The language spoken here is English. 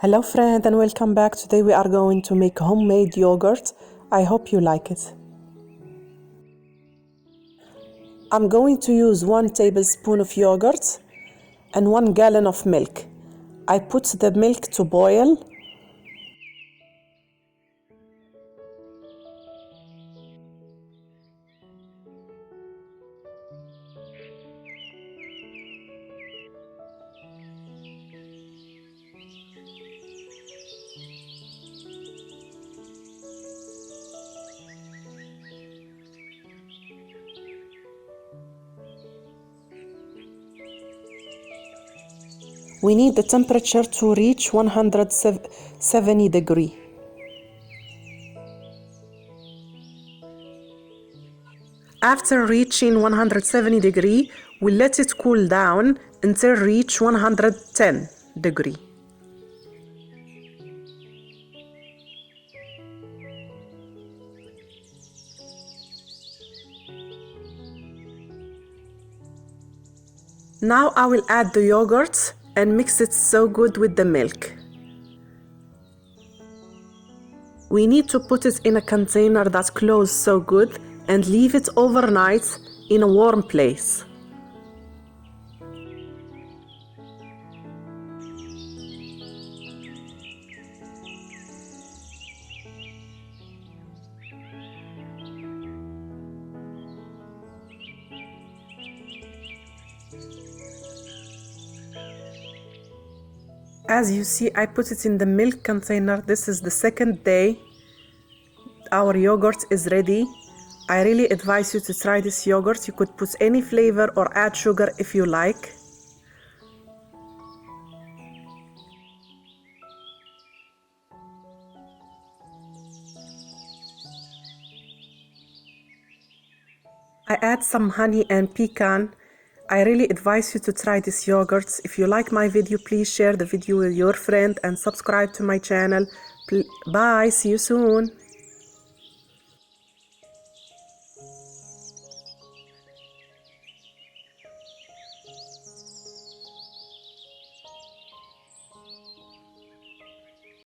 Hello friend and welcome back. Today we are going to make homemade yogurt. I hope you like it. I'm going to use 1 tablespoon of yogurt and 1 gallon of milk. I put the milk to boil. We need the temperature to reach 170 degrees. After reaching 170 degrees, we let it cool down until reach 110 degrees. Now I will add the yogurt and mix it so good with the milk. We need to put it in a container that's closed so good and leave it overnight in a warm place. As you see, I put it in the milk container. This is the second day. Our yogurt is ready. I really advise you to try this yogurt. You could put any flavor or add sugar if you like. I add some honey and pecan. I really advise you to try this yogurt. If you like my video, please share the video with your friend and subscribe to my channel. Bye, see you soon.